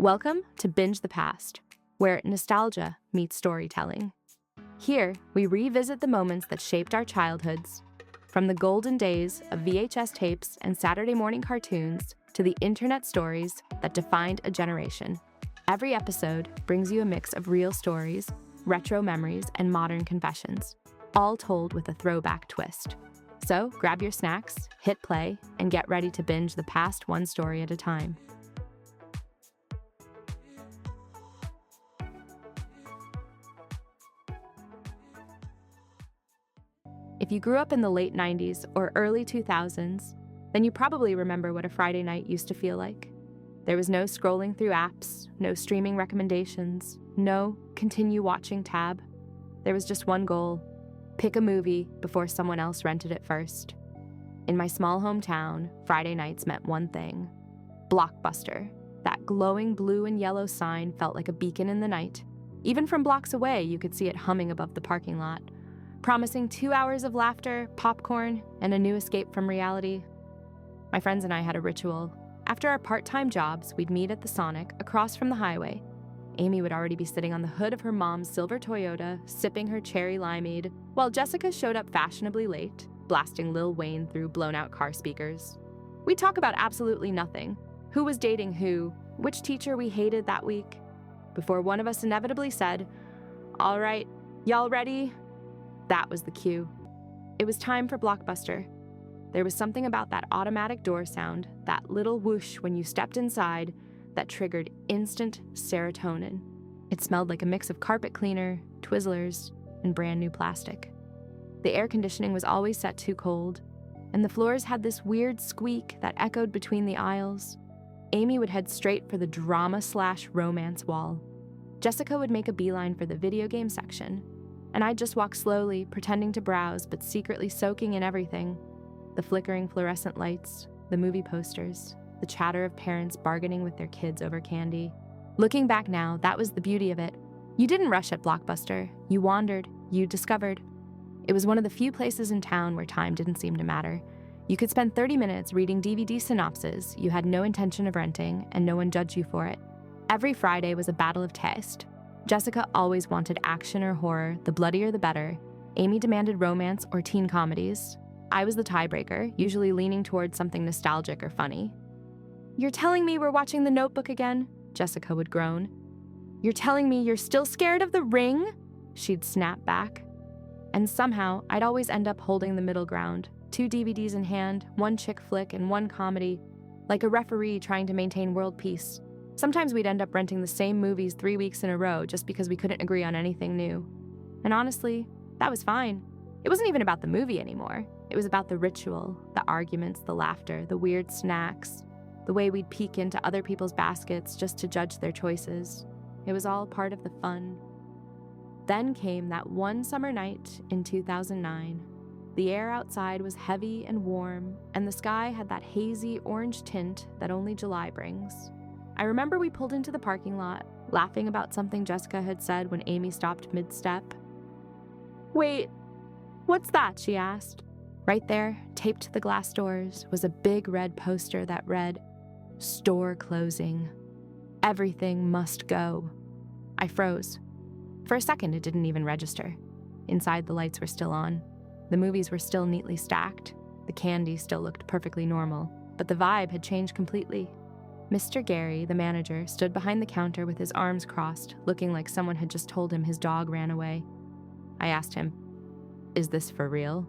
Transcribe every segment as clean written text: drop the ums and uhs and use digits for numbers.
Welcome to Binge the Past, where nostalgia meets storytelling. Here, we revisit the moments that shaped our childhoods, from the golden days of VHS tapes and Saturday morning cartoons to the internet stories that defined a generation. Every episode brings you a mix of real stories, retro memories, and modern confessions, all told with a throwback twist. So grab your snacks, hit play, and get ready to binge the past one story at a time. If you grew up in the late 90s or early 2000s, then you probably remember what a Friday night used to feel like. There was no scrolling through apps, no streaming recommendations, no continue watching tab. There was just one goal: pick a movie before someone else rented it first. In my small hometown, Friday nights meant one thing: Blockbuster. That glowing blue and yellow sign felt like a beacon in the night. Even from blocks away, you could see it humming above the parking lot, promising 2 hours of laughter, popcorn, and a new escape from reality. My friends and I had a ritual. After our part-time jobs, we'd meet at the Sonic across from the highway. Amy would already be sitting on the hood of her mom's silver Toyota, sipping her cherry limeade, while Jessica showed up fashionably late, blasting Lil Wayne through blown-out car speakers. We'd talk about absolutely nothing: who was dating who, which teacher we hated that week, before one of us inevitably said, "All right, y'all ready?" That was the cue. It was time for Blockbuster. There was something about that automatic door sound, that little whoosh when you stepped inside, that triggered instant serotonin. It smelled like a mix of carpet cleaner, Twizzlers, and brand new plastic. The air conditioning was always set too cold, and the floors had this weird squeak that echoed between the aisles. Amy would head straight for the drama/romance wall. Jessica would make a beeline for the video game section, and I'd just walk slowly, pretending to browse but secretly soaking in everything: the flickering fluorescent lights, the movie posters, the chatter of parents bargaining with their kids over candy. Looking back now, that was the beauty of it. You didn't rush at Blockbuster. You wandered. You discovered. It was one of the few places in town where time didn't seem to matter. You could spend 30 minutes reading DVD synopses you had no intention of renting, and no one judged you for it. Every Friday was a battle of taste. Jessica always wanted action or horror, the bloodier the better. Amy demanded romance or teen comedies. I was the tiebreaker, usually leaning towards something nostalgic or funny. "You're telling me we're watching The Notebook again?" Jessica would groan. "You're telling me you're still scared of The Ring?" She'd snap back. And somehow, I'd always end up holding the middle ground, 2 DVDs in hand, one chick flick and one comedy, like a referee trying to maintain world peace. Sometimes we'd end up renting the same movies 3 weeks in a row just because we couldn't agree on anything new. And honestly, that was fine. It wasn't even about the movie anymore. It was about the ritual, the arguments, the laughter, the weird snacks, the way we'd peek into other people's baskets just to judge their choices. It was all part of the fun. Then came that one summer night in 2009. The air outside was heavy and warm, and the sky had that hazy orange tint that only July brings. I remember we pulled into the parking lot, laughing about something Jessica had said when Amy stopped mid-step. "Wait, what's that?" she asked. Right there, taped to the glass doors, was a big red poster that read, "Store closing. Everything must go." I froze. For a second, it didn't even register. Inside, the lights were still on. The movies were still neatly stacked. The candy still looked perfectly normal, but the vibe had changed completely. Mr. Gary, the manager, stood behind the counter with his arms crossed, looking like someone had just told him his dog ran away. I asked him, "Is this for real?"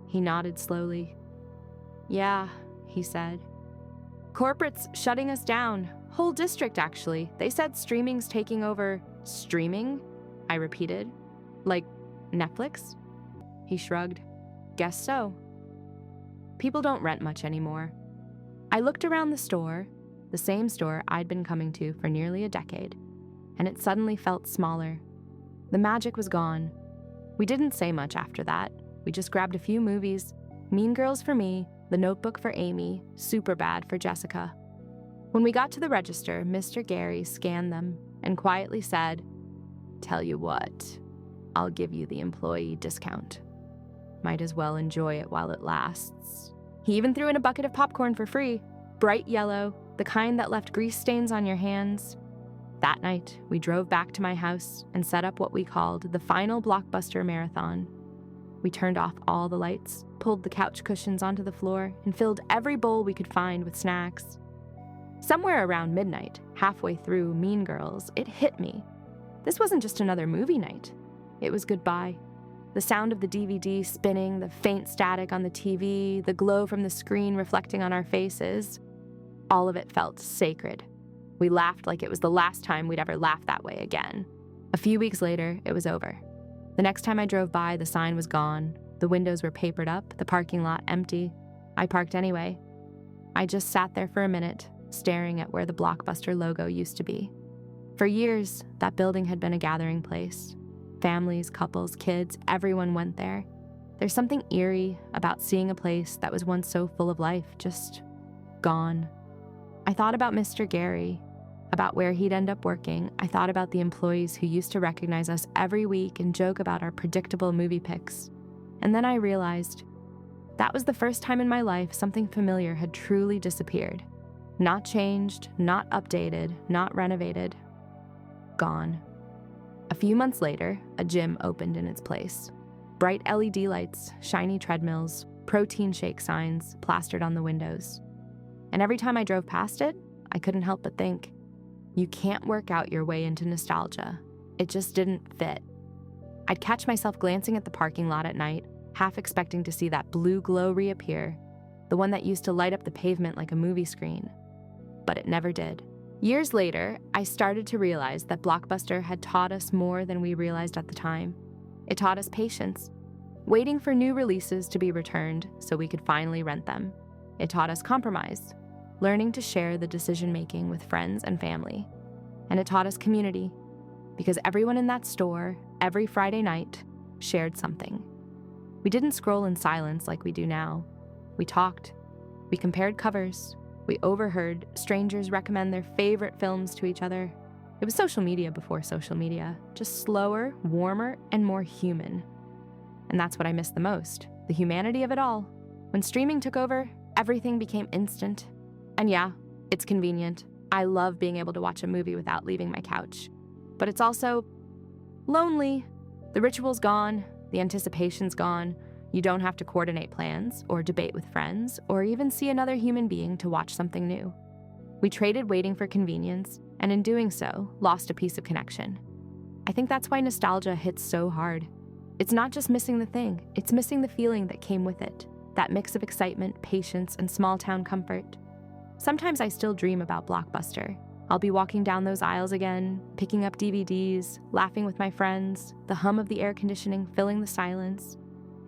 He nodded slowly. "Yeah," he said. "Corporate's shutting us down. Whole district, actually. They said streaming's taking over." "Streaming?" I repeated. "Like Netflix?" He shrugged. "Guess so." People don't rent much anymore. I looked around the store, the same store I'd been coming to for nearly a decade, and it suddenly felt smaller. The magic was gone. We didn't say much after that. We just grabbed a few movies: Mean Girls for me, The Notebook for Amy, Superbad for Jessica. When we got to the register, Mr. Gary scanned them and quietly said, "Tell you what, I'll give you the employee discount. Might as well enjoy it while it lasts." He even threw in a bucket of popcorn for free: bright yellow, the kind that left grease stains on your hands. That night, we drove back to my house and set up what we called the final Blockbuster marathon. We turned off all the lights, pulled the couch cushions onto the floor, and filled every bowl we could find with snacks. Somewhere around midnight, halfway through Mean Girls, it hit me. This wasn't just another movie night. It was goodbye. The sound of the DVD spinning, the faint static on the TV, the glow from the screen reflecting on our faces, all of it felt sacred. We laughed like it was the last time we'd ever laugh that way again. A few weeks later, it was over. The next time I drove by, the sign was gone. The windows were papered up, the parking lot empty. I parked anyway. I just sat there for a minute, staring at where the Blockbuster logo used to be. For years, that building had been a gathering place. Families, couples, kids, everyone went there. There's something eerie about seeing a place that was once so full of life just gone. I thought about Mr. Gary, about where he'd end up working. I thought about the employees who used to recognize us every week and joke about our predictable movie picks. And then I realized that was the first time in my life something familiar had truly disappeared. Not changed, not updated, not renovated. Gone. A few months later, a gym opened in its place. Bright LED lights, shiny treadmills, protein shake signs plastered on the windows. And every time I drove past it, I couldn't help but think, you can't work out your way into nostalgia. It just didn't fit. I'd catch myself glancing at the parking lot at night, half expecting to see that blue glow reappear, the one that used to light up the pavement like a movie screen. But it never did. Years later, I started to realize that Blockbuster had taught us more than we realized at the time. It taught us patience, waiting for new releases to be returned so we could finally rent them. It taught us compromise, learning to share the decision-making with friends and family. And it taught us community, because everyone in that store, every Friday night, shared something. We didn't scroll in silence like we do now. We talked. We compared covers. We overheard strangers recommend their favorite films to each other. It was social media before social media, just slower, warmer, and more human. And that's what I miss the most, the humanity of it all. When streaming took over, everything became instant. And yeah, it's convenient. I love being able to watch a movie without leaving my couch. But it's also lonely. The ritual's gone, the anticipation's gone. You don't have to coordinate plans, or debate with friends, or even see another human being to watch something new. We traded waiting for convenience, and in doing so, lost a piece of connection. I think that's why nostalgia hits so hard. It's not just missing the thing, it's missing the feeling that came with it, that mix of excitement, patience, and small-town comfort. Sometimes I still dream about Blockbuster. I'll be walking down those aisles again, picking up DVDs, laughing with my friends, the hum of the air conditioning filling the silence.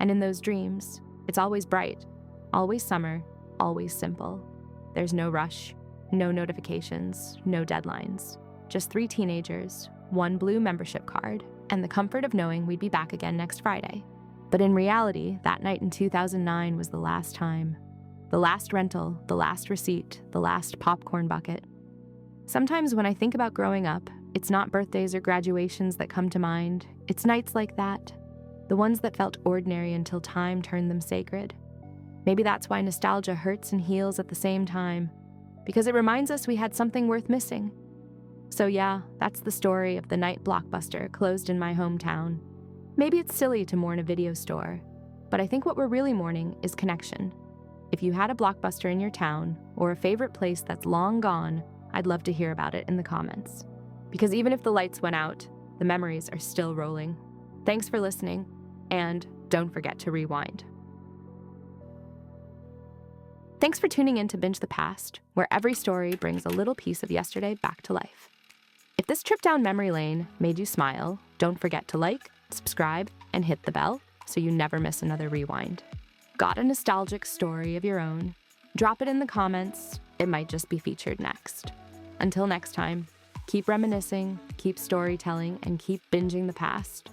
And in those dreams, it's always bright, always summer, always simple. There's no rush, no notifications, no deadlines. Just 3 teenagers, 1 blue membership card, and the comfort of knowing we'd be back again next Friday. But in reality, that night in 2009 was the last time. The last rental, the last receipt, the last popcorn bucket. Sometimes when I think about growing up, it's not birthdays or graduations that come to mind. It's nights like that. The ones that felt ordinary until time turned them sacred. Maybe that's why nostalgia hurts and heals at the same time, because it reminds us we had something worth missing. So yeah, that's the story of the night Blockbuster closed in my hometown. Maybe it's silly to mourn a video store, but I think what we're really mourning is connection. If you had a Blockbuster in your town, or a favorite place that's long gone, I'd love to hear about it in the comments. Because even if the lights went out, the memories are still rolling. Thanks for listening, and don't forget to rewind. Thanks for tuning in to Binge the Past, where every story brings a little piece of yesterday back to life. If this trip down memory lane made you smile, don't forget to like, subscribe, and hit the bell so you never miss another rewind. Got a nostalgic story of your own? Drop it in the comments. It might just be featured next. Until next time, keep reminiscing, keep storytelling, and keep binging the past.